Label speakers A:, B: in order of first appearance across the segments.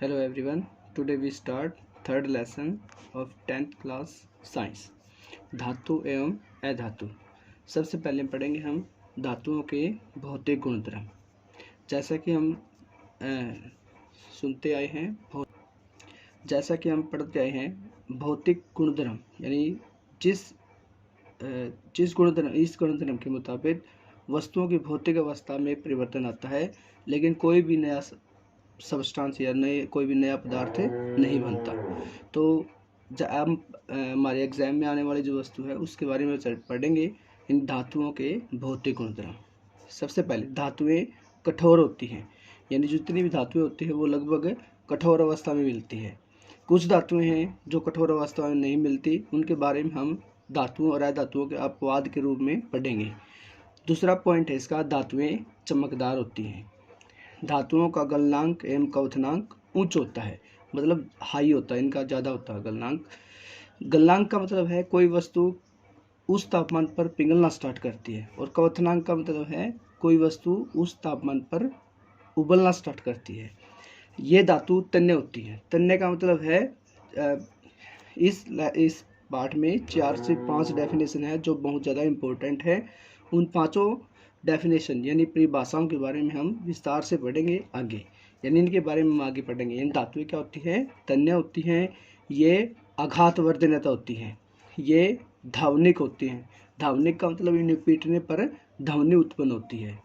A: Hello everyone. Today we start third lesson of 10th class science. धातु एवं अधातु। सबसे पहले पढ़ेंगे हम धातुओं के भौतिक गुणधर्म। जैसा कि हम सुनते आए हैं, जैसा कि हम पढ़ते आए हैं, भौतिक गुणधर्म यानी जिस गुणधर्म इस गुणधर्म के मुताबिक वस्तुओं की भौतिक अवस्था में परिवर्तन आता है, लेकिन कोई भी नया सबस्टांस या कोई भी नया पदार्थ नहीं बनता। तो हमारे एग्जाम में आने वाली जो वस्तु है उसके बारे में पढ़ेंगे, इन धातुओं के भौतिक गुणधर्म। सबसे पहले धातुएं कठोर होती हैं, यानी जितनी भी धातुएं होती हैं वो लगभग कठोर अवस्था में मिलती है। कुछ धातुएं हैं जो कठोर अवस्था में नहीं मिलती, उनके बारे में हम धातुओं और अधातुओं के अपवाद के रूप में पढ़ेंगे। दूसरा पॉइंट है इसका, धातुएं चमकदार होती हैं। धातुओं का गलनांक एवं क्वथनांक उच्च होता है, मतलब हाई होता है, इनका ज़्यादा होता है गलनांक। गलनांक का मतलब है कोई वस्तु उस तापमान पर पिघलना स्टार्ट करती है, और क्वथनांक का मतलब है कोई वस्तु उस तापमान पर उबलना स्टार्ट करती है। ये धातु तन्य होती है। तन्य का मतलब है इस पाठ में 4 से 5 डेफिनेशन है जो बहुत ज़्यादा इम्पोर्टेंट है। उन पाँचों डेफिनेशन यानी परिभाषाओं के बारे में हम विस्तार से पढ़ेंगे आगे, यानी इनके बारे में हम आगे पढ़ेंगे। इन धातुएं क्या होती हैं? तन्य होती हैं। ये आघातवर्धनता होती हैं। ये धावनिक होती हैं। धावनिक का मतलब इन्हें पीटने पर ध्वनि उत्पन्न होती है।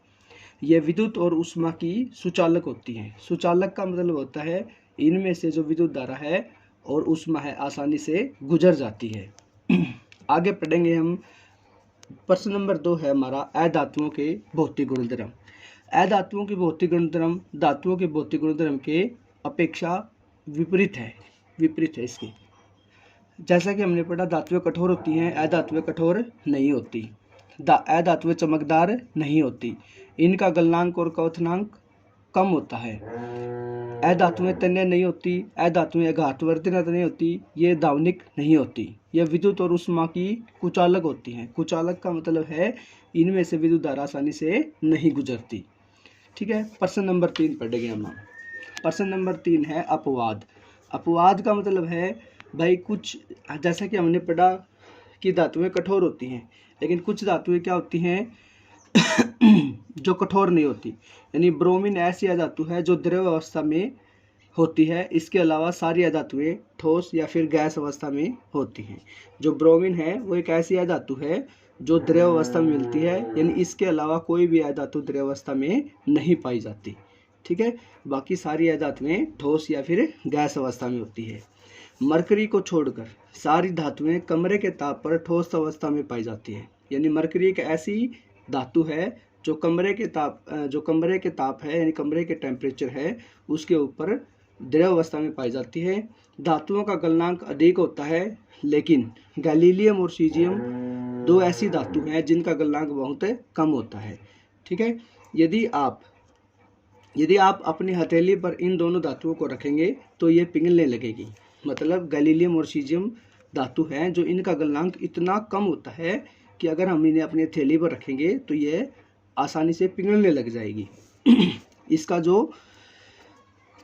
A: ये विद्युत और ऊष्मा की सुचालक होती हैं। सुचालक का मतलब होता है इनमें से जो विद्युत धारा है और ऊष्मा है आसानी से गुजर जाती है। आगे पढ़ेंगे हम। प्रश्न नंबर 2 है हमारा अधातुओं के भौतिक गुणधर्म। अधातुओं के भौतिक गुणधर्म धातुओं के भौतिक गुणधर्म के अपेक्षा विपरीत है इसके। जैसा कि हमने पढ़ा, धातुएं कठोर होती हैं, अधातुएं कठोर नहीं होती। अधातुएं चमकदार नहीं होती। इनका गलनांक और क्वथनांक कम होता है। अधातुएं तन्य नहीं होती। अधातुएं आघातवर्धनता नहीं होती। ये धावनिक नहीं होती। ये विद्युत और ऊष्मा की कुचालक होती हैं। कुचालक का मतलब है इनमें से विद्युत धारा आसानी से नहीं गुजरती। ठीक है। प्रश्न नंबर 3 पढ़ेंगे हम। प्रश्न नंबर 3 है अपवाद। अपवाद का मतलब है भाई कुछ, जैसा कि हमने पढ़ा कि धातुएं कठोर होती हैं, लेकिन कुछ धातुएं क्या होती हैं जो कठोर नहीं होती। यानी ब्रोमीन ऐसी धातु है जो द्रव अवस्था में होती है। इसके अलावा सारी अधातुएं ठोस या फिर गैस अवस्था में होती हैं। जो ब्रोमीन है वो एक ऐसी धातु है जो द्रव अवस्था में मिलती है, यानी इसके अलावा कोई भी धातु द्रव अवस्था में नहीं पाई जाती। ठीक है। बाकी सारी धातुएं ठोस या फिर गैस अवस्था में होती है। मरकरी को छोड़कर सारी धातुएं कमरे के ताप पर ठोस अवस्था में पाई जाती है। यानी मरकरी एक ऐसी धातु है जो कमरे के ताप है, यानी कमरे के टेम्परेचर है, उसके ऊपर द्रव अवस्था में पाई जाती है। धातुओं का गलनांक अधिक होता है, लेकिन गैलीलियम और सीजियम 2 ऐसी धातु हैं जिनका गलनांक बहुत कम होता है। ठीक है। यदि आप अपनी हथेली पर इन दोनों धातुओं को रखेंगे तो ये पिघलने लगेगी। मतलब गैलीलियम और सीजियम धातु हैं जो इनका गलनांक इतना कम होता है कि अगर हम इन्हें अपनी हथेली पर रखेंगे तो ये आसानी से पिघलने लग जाएगी। इसका जो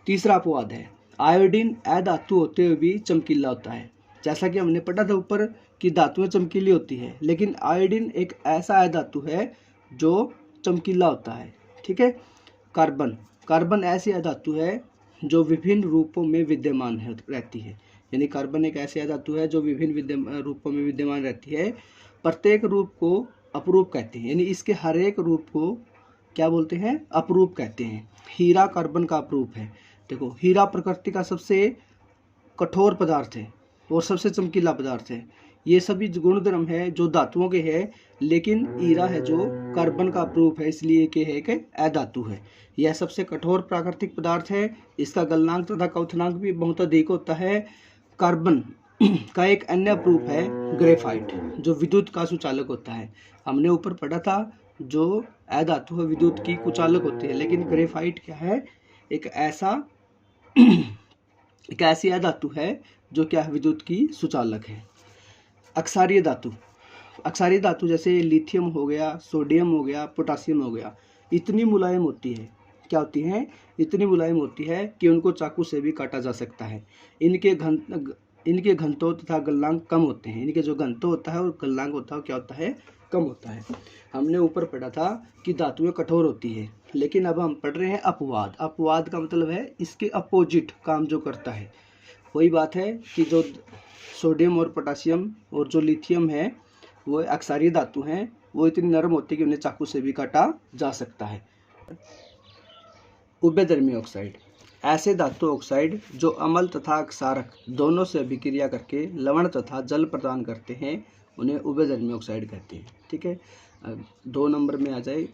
A: तीसरा अपवाद है, आयोडीन अधातु होते हुए भी चमकीला होता है। जैसा कि हमने पढ़ा था ऊपर कि धातुएं चमकीली होती है, लेकिन आयोडीन एक ऐसा अधातु है जो चमकीला होता है। ठीक है। कार्बन ऐसी अधातु है जो विभिन्न रूपों में विद्यमान रहती है। यानी कार्बन एक ऐसी धातु है जो विभिन्न रूपों में विद्यमान रहती है। प्रत्येक रूप को अपरूप कहते हैं, यानी इसके हर एक रूप को क्या बोलते हैं? अपरूप कहते हैं। हीरा कार्बन का अपरूप है। देखो, हीरा प्रकृति का सबसे कठोर पदार्थ है और सबसे चमकीला पदार्थ है। ये सभी गुणधर्म है जो धातुओं के हैं, लेकिन हीरा है जो कार्बन का अपरूप है, इसलिए कि है कि अधातु है। यह सबसे कठोर प्राकृतिक पदार्थ है। इसका गलनांक तथा क्वथनांक भी बहुत अधिक होता है। कार्बन का एक अन्य अपरूप है ग्रेफाइट, जो विद्युत का सुचालक होता है। हमने ऊपर पढ़ा था जो अधातु है विद्युत की कुचालक होती है, लेकिन ग्रेफाइट क्या है? एक ऐसी अधातु है जो क्या है? विद्युत की सुचालक है। अक्षारीय धातु जैसे लिथियम हो गया, सोडियम हो गया, पोटासियम हो गया, इतनी मुलायम होती है क्या होती हैं, इतनी मुलायम होती है कि उनको चाकू से भी काटा जा सकता है। इनके घनत्व तथा गलनांक कम होते हैं। इनके जो घनत्व होता है और गलनांक होता है क्या होता है, कम होता है। हमने ऊपर पढ़ा था कि धातुएं कठोर होती है, लेकिन अब हम पढ़ रहे हैं अपवाद। अपवाद का मतलब है इसके अपोजिट काम जो करता है। वही बात है कि जो सोडियम और पोटासियम और जो लिथियम है वो अक्षारीय धातु हैं, वो इतनी नरम होती है कि उन्हें चाकू से भी काटा जा सकता है। उभयधर्मी ऑक्साइड, ऐसे धातु ऑक्साइड जो अम्ल तथा क्षारक दोनों से अभिक्रिया करके लवण तथा जल प्रदान करते हैं, उन्हें उभयधर्मी ऑक्साइड कहते हैं। ठीक है, 2 नंबर में आ जाए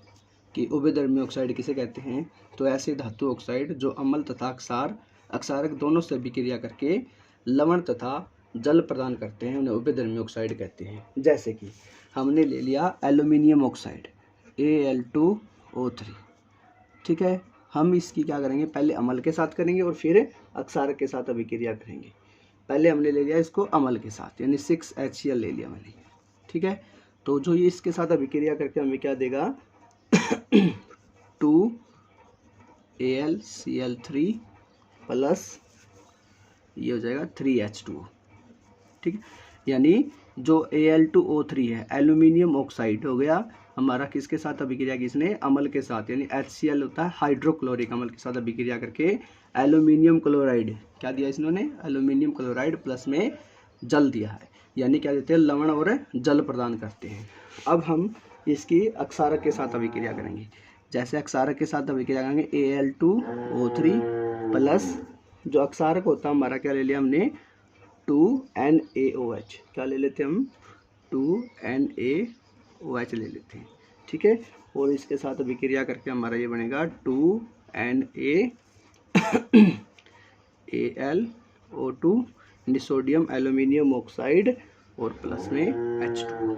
A: कि उभयधर्मी ऑक्साइड किसे कहते हैं। तो ऐसे धातु ऑक्साइड जो अम्ल तथा अक्षारक दोनों से अभिक्रिया करके लवण तथा जल प्रदान करते हैं, उन्हें उभयधर्मी ऑक्साइड कहते हैं। जैसे कि हमने ले लिया एल्यूमिनियम ऑक्साइड Al2O3। ठीक है, हम इसकी क्या करेंगे, पहले अम्ल के साथ करेंगे और फिर अक्षारक के साथ अभिक्रिया करेंगे। पहले हमने ले लिया इसको अम्ल के साथ, यानी 6HCl ले लिया मैंने। ठीक है, तो जो ये इसके साथ अभिक्रिया करके हमें क्या देगा 2AlCl3 प्लस ये हो जाएगा 3H2O। ठीक है, यानी जो Al2O3 है एल्यूमिनियम ऑक्साइड हो गया हमारा, किसके साथ अभिक्रिया की इसने, अम्ल के साथ, यानी HCl होता है हाइड्रोक्लोरिक अम्ल के साथ अभिक्रिया करके एल्यूमिनियम क्लोराइड क्या दिया इन्होंने, एल्यूमिनियम क्लोराइड प्लस में जल दिया है, यानी क्या देते हैं, लवण और जल प्रदान करते हैं। अब हम इसकी अक्षारक के साथ अभिक्रिया करेंगे। जैसे अक्षारक के साथ अभिक्रिया करेंगे Al2O3 प्लस जो अक्षारक होता है हमारा क्या ले लिया हमने 2NaOH, क्या ले लेते हैं हम 2NaOH ले लेते हैं। ठीक है, और इसके साथ अभिक्रिया करके हमारा ये बनेगा 2NaAlO2 यानी सोडियम एल्यूमिनियम ऑक्साइड और प्लस में H2।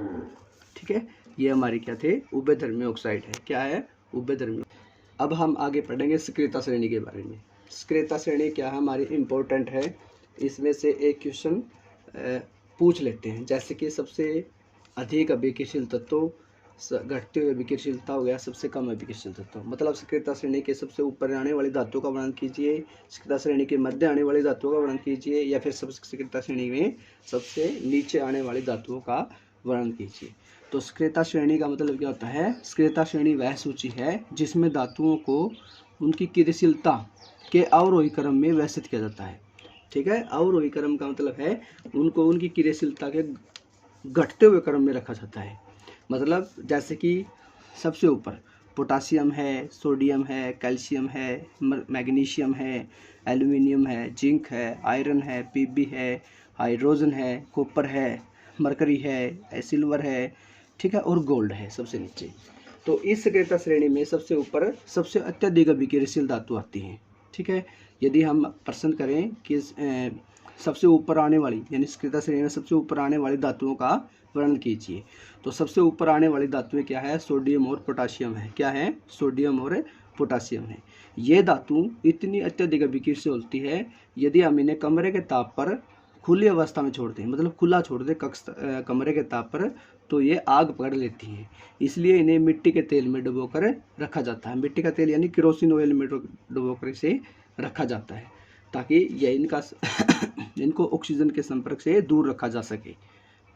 A: ठीक है, ये हमारी क्या थे, उभयधर्मी ऑक्साइड है। क्या है, उभयधर्मी। अब हम आगे पढ़ेंगे सक्रियता श्रेणी के बारे में। सक्रियता श्रेणी क्या है हमारी, इम्पोर्टेंट है। इसमें से एक क्वेश्चन पूछ लेते हैं, जैसे कि सबसे अधिक अभिक्रियाशील तत्व, घटते हुए अभिक्रियाशीलता हो गया, सबसे कम अभिक्रियाशील तत्व। मतलब सक्रियता श्रेणी के सबसे ऊपर आने वाली धातुओं का वर्णन कीजिए, सक्रियता श्रेणी के मध्य आने वाली धातुओं का वर्णन कीजिए, या फिर सक्रियता श्रेणी में सबसे नीचे आने वाली धातुओं का वर्णन कीजिए। तो सक्रियता श्रेणी का मतलब क्या होता है, सक्रियता श्रेणी वह सूची है जिसमें धातुओं को उनकी क्रियाशीलता के अवरोही क्रम में व्यवस्थित किया जाता है। ठीक है, अवरोही क्रम का मतलब है उनको उनकी क्रियाशीलता के घटते हुए क्रम में रखा जाता है। मतलब जैसे कि सबसे ऊपर पोटासियम है, सोडियम है, कैल्शियम है, मैग्नीशियम है, एल्यूमिनियम है, जिंक है, आयरन है, पीबी है, हाइड्रोजन है, कॉपर है, मरकरी है, सिल्वर है, ठीक है, और गोल्ड है सबसे नीचे। तो इस सक्रियता श्रेणी में सबसे ऊपर सबसे अत्यधिक अभिक्रियाशील धातु आती हैं। ठीक है, यदि हम प्रश्न करें कि सबसे ऊपर आने वाली यानी सक्रियता श्रेणी में सबसे ऊपर आने वाली धातुओं का वर्णन कीजिए, तो सबसे ऊपर आने वाली धातुएं क्या है, सोडियम और पोटासियम है। क्या है, सोडियम और पोटासियम है। ये धातु इतनी अत्यधिक अभिक्रियाशील होती है, यदि हम इन्हें कमरे के ताप पर खुली अवस्था में छोड़ दें, मतलब खुला छोड़ दें कमरे के ताप पर, तो ये आग पकड़ लेती हैं। इसलिए इन्हें मिट्टी के तेल में डुबोकर रखा जाता है। मिट्टी का तेल यानी केरोसिन ऑयल में डुबोकर इसे रखा जाता है, ताकि यह इनको ऑक्सीजन के संपर्क से दूर रखा जा सके।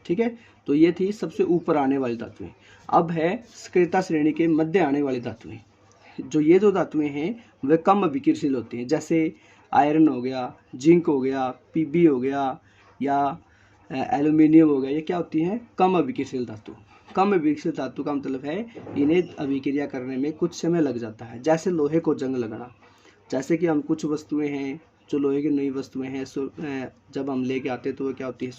A: ठीक है, तो ये थी सबसे ऊपर आने वाली धातुएं। अब है सक्रियता श्रेणी के मध्य आने वाली धातुएं। ये जो धातुएं हैं वे कम अभिक्रियाशील होती हैं, जैसे आयरन हो गया, जिंक हो गया, पीबी हो गया, या एल्यूमिनियम हो गया। ये क्या होती हैं, कम अभिक्रियाशील धातु। कम अभिक्रियाशील धातु का मतलब है इन्हें अभिक्रिया करने में कुछ समय लग जाता है। जैसे लोहे को जंग लगना, जैसे कि हम कुछ वस्तुएं हैं जो लोहे की नई वस्तुएं हैं, जब हम लेके आते हैं तो वो क्या होती है,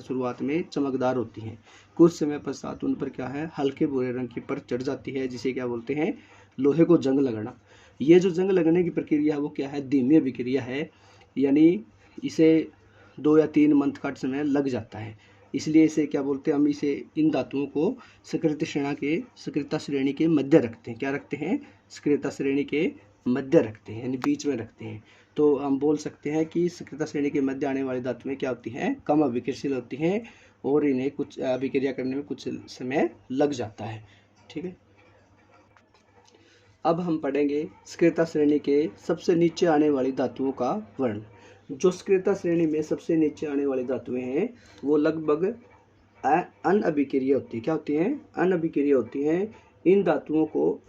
A: शुरुआत में चमकदार होती हैं, कुछ समय पश्चात उन पर क्या है, हल्के भूरे रंग की परत चढ़ जाती है, जिसे क्या बोलते हैं, लोहे को जंग लगना। ये जो जंग लगने की प्रक्रिया है वो क्या है, धीमी अभिक्रिया है, यानी इसे 2 या 3 मंथ का समय लग जाता है। इसलिए इसे क्या बोलते हैं, हम इसे इन धातुओं को सक्रियता श्रेणी के मध्य रखते हैं। क्या रखते हैं, सक्रियता श्रेणी के मध्य रखते हैं, यानी बीच में रखते हैं। तो हम बोल सकते हैं कि सक्रियता श्रेणी के मध्य आने वाली धातुएं क्या होती हैं, कम अभिक्रियाशील होती हैं और इन्हें कुछ अभिक्रिया करने में कुछ समय लग जाता है। ठीक है, अब हम पढ़ेंगे स्क्रियता श्रेणी के सबसे नीचे आने वाली धातुओं का वर्ण। जो स्क्रियता श्रेणी में सबसे नीचे आने वाली धातुएं हैं वो लगभग अनअभिक्रिय होती है। क्या होती हैं? अनअभिक्रिय होती हैं। इन धातुओं को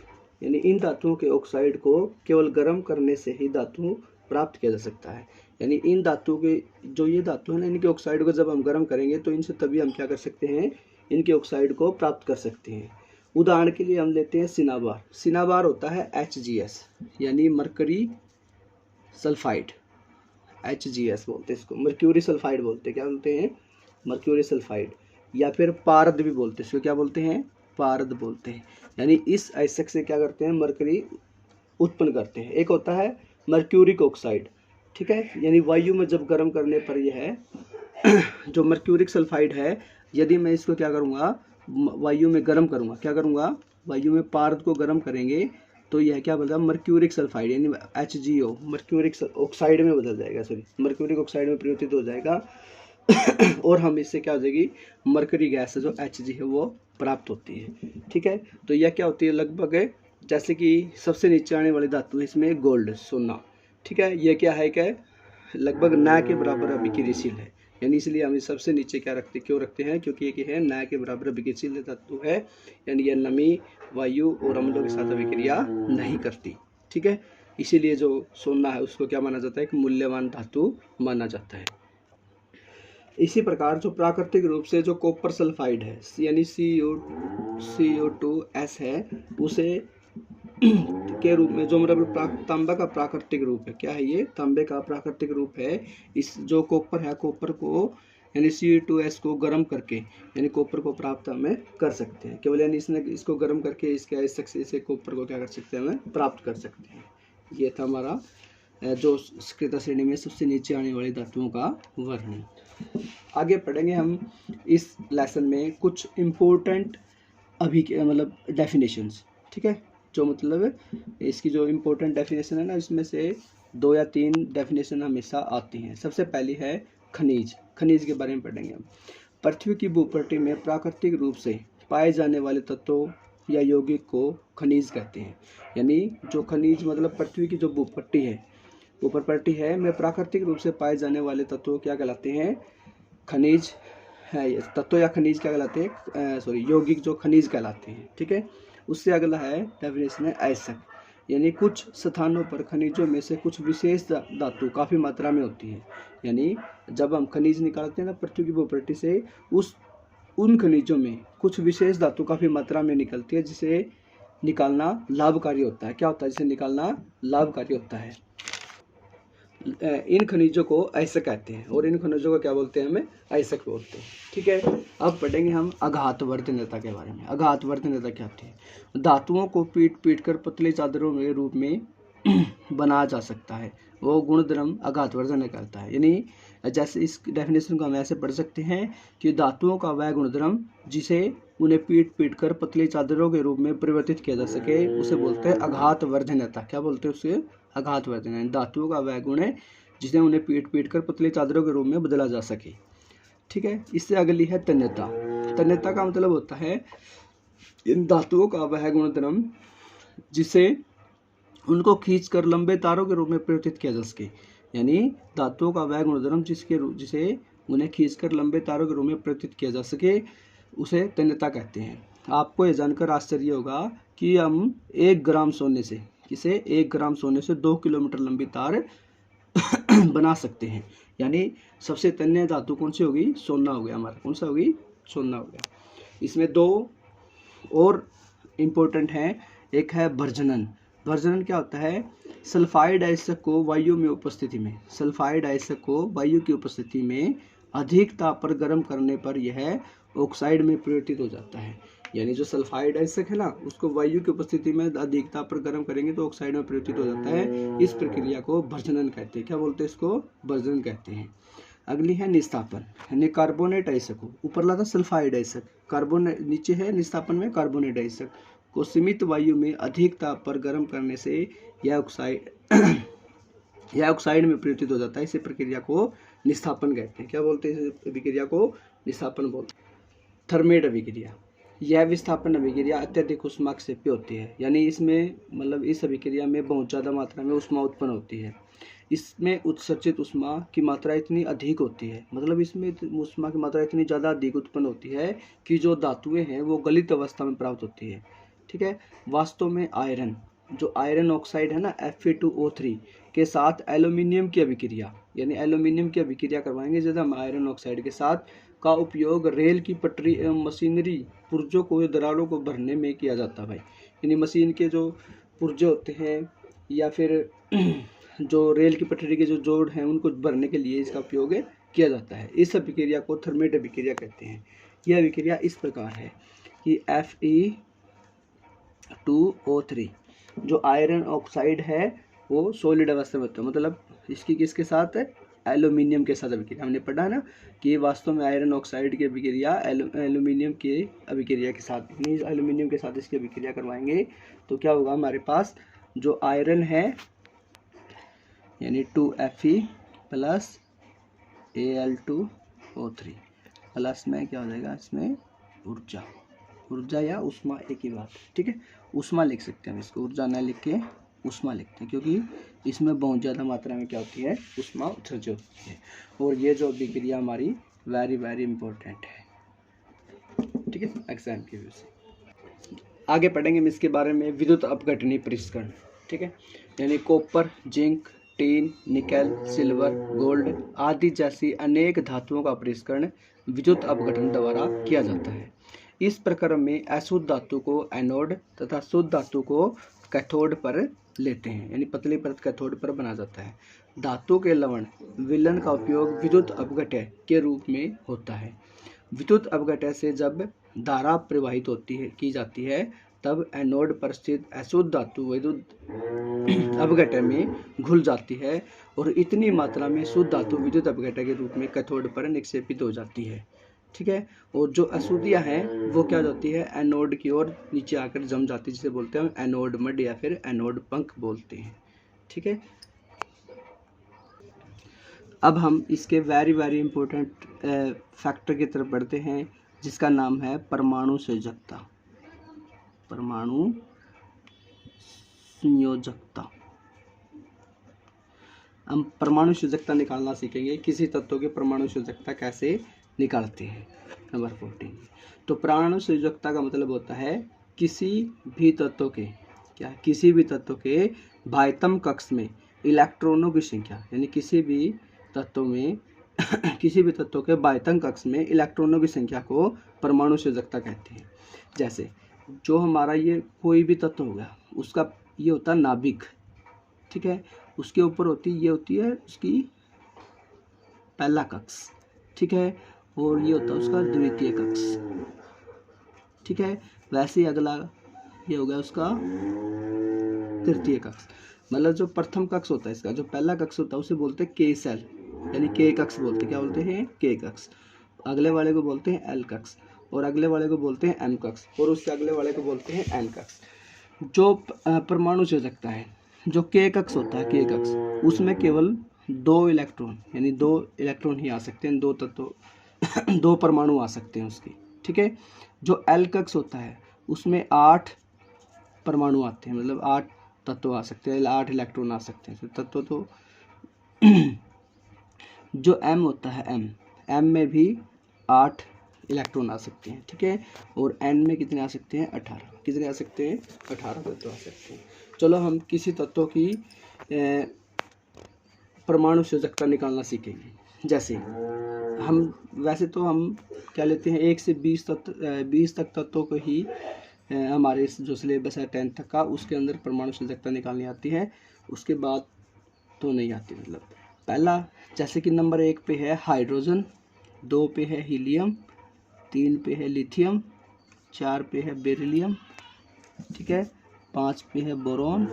A: यानी इन धातुओं के ऑक्साइड को केवल गर्म करने से ही धातु प्राप्त किया जा सकता है। यानी इन धातुओं के जो ये धातु है ना, इनके ऑक्साइड को जब हम गर्म करेंगे तो इनसे तभी हम क्या कर सकते हैं, इनके ऑक्साइड को प्राप्त कर सकते हैं। उदाहरण के लिए हम लेते हैं सिनाबार। सिनाबार होता है HGS यानी मरकरी सल्फाइड। HGS बोलते हैं इसको, मर्क्यूरी सल्फाइड बोलते हैं। क्या बोलते हैं? Mercury sulphide. या फिर पारद भी बोलते हैं इसको। क्या बोलते हैं? पारद बोलते हैं। यानी इस आयस्क से क्या करते हैं, मरकरी उत्पन्न करते हैं। एक होता है मर्क्यूरिक ऑक्साइड, ठीक है, यानी वायु में जब गर्म करने पर यह है जो मर्क्यूरिक सल्फाइड है, यदि मैं इसको क्या करूँगा, वायु में गर्म करूँगा, क्या करूँगा, वायु में पारद को गर्म करेंगे तो यह क्या बदला, मर्क्यूरिक सल्फाइड यानी HGO मर्क्यूरिक ऑक्साइड में बदल जाएगा, सॉरी मर्क्यूरिक ऑक्साइड में परिवर्तित हो जाएगा और हम इससे क्या हो जाएगी, मरकरी गैस जो Hg है वो प्राप्त होती है। ठीक है, तो यह क्या होती है, लगभग जैसे कि सबसे नीचे आने वाली धातु है इसमें गोल्ड, सोना। ठीक है, यह क्या है, क्या लगभग न के बराबर अभिक्रियशील है, यानी इसलिए हम सबसे नीचे क्या रखते, क्यों रखते हैं, क्योंकि ये है न के बराबर अभिक्रियशील धातु है, यानी यह नमी, वायु और अम्लों के साथ अभिक्रिया नहीं करती। ठीक है, इसीलिए जो सोना है उसको क्या माना जाता है, कि मूल्यवान धातु माना जाता है। इसी प्रकार जो प्राकृतिक रूप से जो कॉपर सल्फाइड है यानी CO2S है, उसे के रूप में जो मतलब तांबा का प्राकृतिक रूप है, क्या है ये, तांबे का प्राकृतिक रूप है। इस जो कॉपर है, कॉपर को यानी CO2S को गर्म करके यानी कॉपर को प्राप्त हमें कर सकते हैं केवल, यानी इसको गर्म करके इसके कॉपर को क्या कर सकते हैं, हमें प्राप्त कर सकते हैं। ये था हमारा जो स्क्रियता श्रेणी में सबसे नीचे आने वाली धातुओं का वर्णन। आगे पढ़ेंगे हम इस लेसन में कुछ इम्पोर्टेंट मतलब डेफिनेशंस। ठीक है, जो मतलब इसकी जो इम्पोर्टेंट डेफिनेशन है ना, इसमें से 2 या 3 डेफिनेशन हमेशा आती हैं। सबसे पहली है खनिज। खनिज के बारे में पढ़ेंगे हम। पृथ्वी की भूपट्टी में प्राकृतिक रूप से पाए जाने वाले तत्वों या यौगिक को खनिज कहते हैं। यानी जो खनिज मतलब पृथ्वी की जो भूपट्टी है, ऊपर पट्टी है में प्राकृतिक रूप से पाए जाने वाले तत्वों क्या कहलाते हैं, खनिज है। तत्व या खनिज क्या कहलाते हैं, यौगिक जो खनिज कहलाते हैं। ठीक है, उससे अगला है डेफिनेशन है अयस्क, यानी कुछ स्थानों पर खनिजों में से कुछ विशेष धातु काफ़ी मात्रा में होती है। यानी जब हम खनिज निकालते हैं ना पृथ्वी की भूपट्टी से, उन खनिजों में कुछ विशेष धातु काफ़ी मात्रा में निकलती है, जिसे निकालना लाभकारी होता है। क्या होता है, जिसे निकालना लाभकारी होता है। इन खनिजों को अयस्क कहते हैं और इन खनिजों को क्या बोलते हैं, हमें अयस्क बोलते हैं। ठीक है, अब पढ़ेंगे हम आघातवर्धनता के बारे में। आघातवर्धनता क्या होती है, धातुओं को पीट कर पतले चादरों के रूप में बनाया जा सकता है, वो गुणधर्म आघातवर्धन कहता है। यानी जैसे इस डेफिनेशन को हम ऐसे पढ़ सकते हैं कि धातुओं का वह गुणधर्म जिसे उन्हें पीट कर पतली चादरों के रूप में परिवर्तित किया जा सके, उसे बोलते हैं आघातवर्धनता। क्या बोलते हैं उसे, आघातवर्धन। धातुओं का वह गुण है जिसे उन्हें पीट कर पतली चादरों के रूप में बदला जा सके। ठीक है, इससे अगली है तन्यता। तन्यता का मतलब होता है इन धातुओं का वह गुणधर्म जिसे उनको खींचकर लंबे तारों के रूप में परिवर्तित किया जा सके। यानी धातुओं का वह गुणधर्म जिसे उन्हें खींचकर लंबे तारों के रूप में परिवर्तित किया जा सके, उसे तन्यता कहते हैं। आपको यह जानकर आश्चर्य होगा कि हम 1 ग्राम सोने से 2 किलोमीटर लंबी तार बना सकते हैं। यानी सबसे तन्य धातु कौन सी होगी, सोना हो गया हमारा। कौन सा होगी, सोना हो गया। इसमें 2 और इम्पोर्टेंट हैं, एक है भर्जनन। भर्जनन क्या होता है, सल्फाइड अयस्क को वायु की उपस्थिति में अधिक ताप पर गर्म करने पर यह ऑक्साइड में परिवर्तित हो जाता है। यानी जो सल्फाइड अयस्क है ना, उसको वायु की उपस्थिति में अधिक ताप पर गर्म करेंगे तो ऑक्साइड में परिवर्तित हो जाता है। इस प्रक्रिया को भर्जनन कहते हैं। क्या बोलते हैं इसको, भर्जनन कहते हैं। अगली है निस्तापन, यानी कार्बोनेट अयस्क को, ऊपर लगा सल्फाइड अयस्क, कार्बोनेट नीचे है निस्तापन में कार्बोनेट अयस्क को सीमित वायु में अधिक ताप पर गर्म करने से यह ऑक्साइड में परिवर्तित हो जाता है। इसी प्रक्रिया को निस्तापन कहते हैं। क्या बोलते हैं इस अभिक्रिया को, निस्तापन बोलते हैं। थर्मेट अभिक्रिया, यह विस्थापन अभिक्रिया अत्यधिक ऊष्माक्षेपी होती है, यानी इसमें मतलब इस अभिक्रिया में बहुत ज़्यादा मात्रा में ऊष्मा उत्पन्न होती है। इसमें उत्सर्जित ऊष्मा की मात्रा इतनी अधिक होती है, मतलब इसमें ऊष्मा की मात्रा इतनी ज़्यादा अधिक उत्पन्न होती है कि जो धातुएं हैं वो गलित अवस्था में प्राप्त होती है। ठीक है। वास्तव में आयरन, जो आयरन ऑक्साइड है ना Fe2O3 के साथ एल्यूमिनियम की अभिक्रिया, यानी एल्यूमिनियम की अभिक्रिया करवाएंगे जब हम आयरन ऑक्साइड के साथ, का उपयोग रेल की पटरी एवं मशीनरी पुर्जों को, दरारों को भरने में किया जाता है भाई। यानी मशीन के जो पुर्जे होते हैं या फिर जो रेल की पटरी के जो जोड़ हैं उनको भरने के लिए इसका उपयोग किया जाता है। इस अभिक्रिया को थर्मेट अभिक्रिया कहते हैं। यह अभिक्रिया इस प्रकार है कि Fe2O3 जो आयरन ऑक्साइड है वो सॉलिड अवस्था में होता है, मतलब इसकी किसके साथ है, एल्यूमिनियम के साथ अभिक्रिया। हमने पढ़ा है ना कि वास्तव में आयरन ऑक्साइड की अभिक्रिया एल्यूमिनियम की अभिक्रिया के साथ, एल्यूमिनियम के साथ इसकी अभिक्रिया करवाएंगे तो क्या होगा, हमारे पास जो आयरन है यानी 2Fe प्लस Al2O3 प्लस में क्या हो जाएगा, इसमें ऊर्जा, ऊर्जा या ऊष्मा एक ही बात, ठीक है। ऊष्मा लिख सकते हैं हम इसको, ऊर्जा न लिख के ऊष्मा लिखते हैं, क्योंकि इसमें बहुत ज़्यादा मात्रा में क्या होती है, ऊष्मा उत्सर्जित होती है। और ये जो अभिक्रिया हमारी वेरी वेरी इंपॉर्टेंट है, ठीक है, एग्जाम के व्यू से। आगे पढ़ेंगे हम इसके बारे में विद्युत अपघटनीय परिष्करण, ठीक है। यानी copper, zinc, tin, nickel, silver, gold आदि जैसी अनेक धातुओं का परिष्करण विद्युत अपघटन द्वारा किया जाता है। इस प्रक्रम में अशुद्ध धातु को एनोड तथा शुद्ध धातु को कैथोड पर लेते हैं, यानी पतली परत कैथोड पर बना जाता है। धातु के लवण विलयन का उपयोग विद्युत अपघटय के रूप में होता है। विद्युत अपघटय से जब धारा प्रवाहित होती है की जाती है तब एनोड पर स्थित अशुद्ध धातु विद्युत अपघटय में घुल जाती है और इतनी मात्रा में शुद्ध धातु विद्युत अपघटय के रूप में कैथोड पर निक्षेपित हो जाती है, ठीक है। और जो अशुद्धियाँ हैं वो क्या जाती है, एनोड की ओर नीचे आकर जम जाती है, जिसे बोलते हैं एनोड मड या फिर एनोड पंख बोलते हैं, ठीक है। अब हम इसके वेरी वेरी इंपॉर्टेंट फैक्टर की तरफ बढ़ते हैं, जिसका नाम है परमाणु संयोजकता। परमाणु संयोजकता, हम परमाणु संयोजकता निकालना सीखेंगे, किसी तत्व की परमाणु संयोजकता कैसे निकालते हैं। नंबर 14, तो परमाणु संयोजकता का मतलब होता है किसी भी तत्व के, क्या, किसी भी तत्व के बाह्यतम कक्ष में इलेक्ट्रॉनों की संख्या, यानी किसी भी तत्व में किसी भी तत्व के बाह्यतम कक्ष में इलेक्ट्रॉनों की संख्या को परमाणु संयोजकता कहते हैं। जैसे जो हमारा ये कोई भी तत्व हो गया, उसका ये होता है नाभिक, ठीक है, उसके ऊपर ये होती है उसकी पहला कक्ष, ठीक है, और ये होता है उसका द्वितीय कक्ष, ठीक है। वैसे ही अगला ये हो गया उसका तृतीय कक्ष, मतलब जो प्रथम कक्ष होता है इसका, जो पहला कक्ष होता है उसे बोलते हैं के सेल, यानी के कक्ष बोलते हैं, क्या बोलते हैं, के कक्ष। अगले वाले को बोलते हैं एल कक्ष, और अगले वाले को बोलते हैं एम कक्ष, और उससे अगले वाले को बोलते हैं एन कक्ष। जो परमाणु संयोजकता है, जो के कक्ष होता है, के कक्ष, उसमें केवल 2 इलेक्ट्रॉन, यानी 2 इलेक्ट्रॉन ही आ सकते हैं, 2 तत्व 2 परमाणु आ सकते हैं उसके, ठीक है। जो एल कक्ष होता है उसमें 8 परमाणु आते हैं, मतलब 8 तत्व आ सकते हैं, 8 इलेक्ट्रॉन आ सकते हैं तत्व। तो जो एम होता है, एम में भी 8 इलेक्ट्रॉन आ सकते हैं, ठीक है। और एन में कितने आ सकते हैं, 18, कितने आ सकते हैं, 18 तत्व आ सकते हैं। चलो हम किसी तत्व की परमाणु संयोजकता निकालना सीखेंगे। जैसे हम वैसे तो हम क्या लेते हैं, 1 से 20 तक तत्वों को ही हमारे जो सिलेबस है 10th तक का, उसके अंदर परमाणु संयोजकता निकालनी आती है, उसके बाद तो नहीं आती। मतलब पहला, जैसे कि नंबर 1 पे है हाइड्रोजन, 2 पे है हीलियम, 3 पे है लिथियम, 4 पे है बेरिलियम, ठीक है, 5 पे है बोरॉन,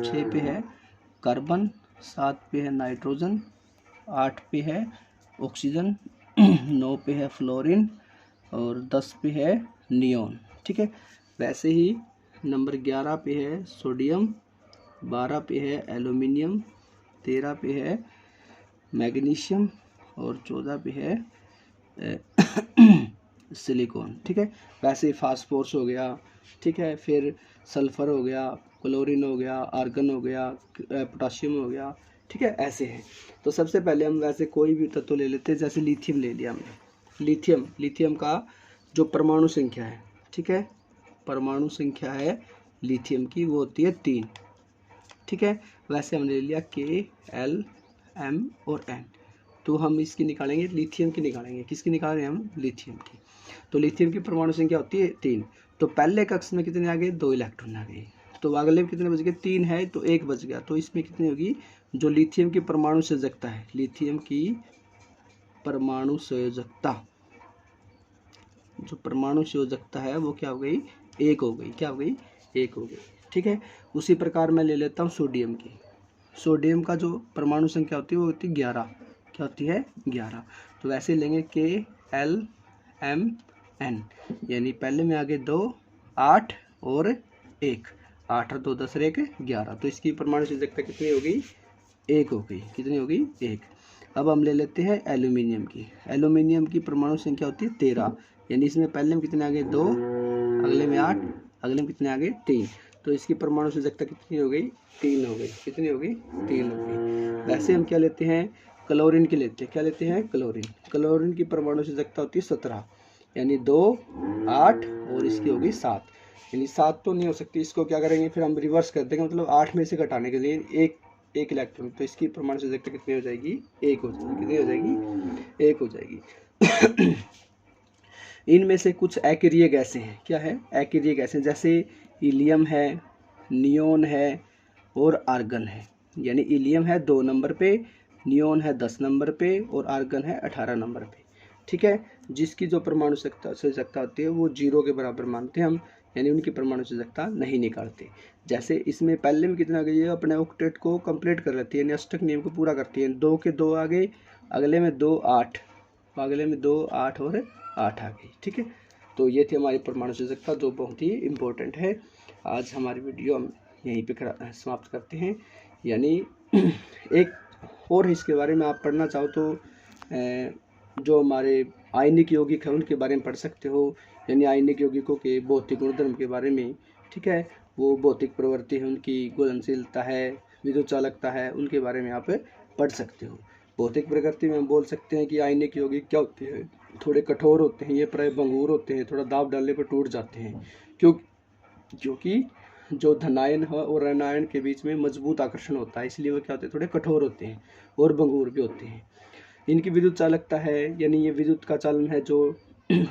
A: 6 पे है कार्बन, 7 पे है नाइट्रोजन, 8 पे है ऑक्सीजन, 9 पे है फ्लोरीन और 10 पे है नियोन, ठीक है। वैसे ही नंबर 11 पे है सोडियम, 12 पे है एल्यूमिनियम, 13 पे है मैग्नीशियम और 14 पे है सिलिकॉन, ठीक है। वैसे फास्फोरस हो गया, ठीक है, फिर सल्फर हो गया, क्लोरीन हो गया, आर्गन हो गया, पोटाशियम हो गया, ठीक है, ऐसे हैं। तो सबसे पहले हम वैसे कोई भी तत्व ले लेते हैं, जैसे लिथियम ले लिया हमने। लिथियम का जो परमाणु संख्या है, ठीक है, परमाणु संख्या है लिथियम की वो होती है 3, ठीक है। वैसे हमने ले लिया K, L, M और N। तो हम इसकी निकालेंगे, लिथियम की निकालेंगे। किसकी निकाल रहे हैं हम? लिथियम की। तो लिथियम की परमाणु संख्या होती है 3। तो पहले कक्ष में कितने आ गए? 2 इलेक्ट्रॉन आ गए। तो अगले में कितने बच गए? 3 है तो 1 बच गया। तो इसमें कितनी होगी? जो लिथियम की परमाणु संयोजकता है, लिथियम की परमाणु संयोजकता, जो परमाणु संयोजकता है वो क्या हो गई? 1 हो गई। क्या हो गई? 1 हो गई, ठीक है। उसी प्रकार मैं ले लेता हूँ सोडियम की। सोडियम का जो परमाणु संख्या होती है वो होती है 11। क्या होती है? 11। तो वैसे लेंगे K, L, M, N, यानी पहले में आगे 2, 8 और 1। 8 और 2 10 और 1 11। तो इसकी परमाणु संयोजकता कितनी हो गई? 1 हो गई। कितनी हो गई? 1। अब हम ले लेते हैं एल्यूमिनियम की। एल्यूमिनियम की परमाणु संख्या होती है 13, यानी इसमें पहले में कितने आ गए? 2, अगले में 8, अगले में कितने आ गए? 3। तो इसकी परमाणु संयोजकता कितनी हो गई? 3 हो गई। कितनी हो गई? 3 हो गई। वैसे हम क्या लेते हैं? क्लोरीन की लेते हैं। क्या लेते हैं? क्लोरीन। क्लोरीन की परमाणु संयोजकता होती है 17, यानी 2, 8 और इसकी हो गई 7, यानी 7 तो नहीं हो सकती। इसको क्या करेंगे फिर हम? रिवर्स कर देंगे, मतलब 8 में से घटाने के लिए एक इलेक्ट्रॉन। तो इसकी परमाणु संयोजकता कितनी हो जाएगी? 1 हो जाएगी। कितनी हो जाएगी? 1 हो जाएगी। इनमें से कुछ अकेरिय गैसें हैं। क्या है? अकेरिय गैसें, जैसे हीलियम है, नियोन है और आर्गन है। यानी हीलियम है 2 नंबर पे, नियोन है 10 नंबर पे और आर्गन है 18 नंबर पे, ठीक है। जिसकी जो परमाणु संयोजकता होती है वो 0 के बराबर मानते हैं हम, यानी उनकी परमाणु संयोजकता नहीं निकालते। जैसे इसमें पहले में कितना गई है? अपने ऑक्टेट को कंप्लीट कर लेती है, यानी अष्टक नियम को पूरा करती है। 2 के 2 आ गए, अगले में 2 8, अगले में 2 8 और 8 आ गई, ठीक है। तो ये थी हमारी परमाणु संयोजकता, जो बहुत ही इम्पोर्टेंट है। आज हमारी वीडियो हम यहीं पे समाप्त करते हैं। यानी एक और इसके बारे में आप पढ़ना चाहो तो जो हमारे आयनिक यौगिक है उनके बारे में पढ़ सकते हो, यानी आयनिक यौगिकों के भौतिक गुणधर्म के बारे में, ठीक है। वो भौतिक प्रवृत्ति है उनकी, घुलनशीलता है, विद्युत चालकता है, उनके बारे में आप पढ़ सकते हो। भौतिक प्रकृति में हम बोल सकते हैं कि आयनिक यौगिक क्या होते हैं? थोड़े कठोर होते हैं, ये प्राय भंगुर होते हैं, थोड़ा दाब डालने पर टूट जाते हैं, क्योंकि जो धनायन और ऋणायन के बीच में मजबूत आकर्षण होता है, इसलिए वो क्या होते हैं? थोड़े कठोर होते हैं और भंगुर भी होते हैं। इनकी विद्युत चालकता है, यानी ये विद्युत का चालन है जो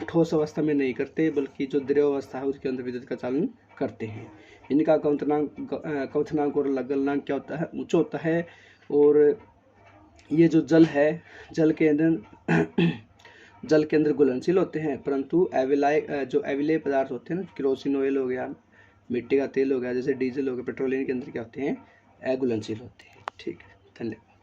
A: ठोस अवस्था में नहीं करते, बल्कि जो द्रव अवस्था है उसके अंदर विद्युत का चालन करते हैं। इनका क्वथनांक और गलनांक क्या होता है? उच्च होता है। और ये जो जल है, जल के अंदर घुलनशील होते हैं, परंतु जो एविलेय पदार्थ होते हैं ना, केरोसिन ऑयल हो गया, मिट्टी का तेल हो गया, जैसे डीजल हो गया, पेट्रोलियम के अंदर क्या होते हैं? अघुलनशील होते हैं, ठीक है। धन्यवाद।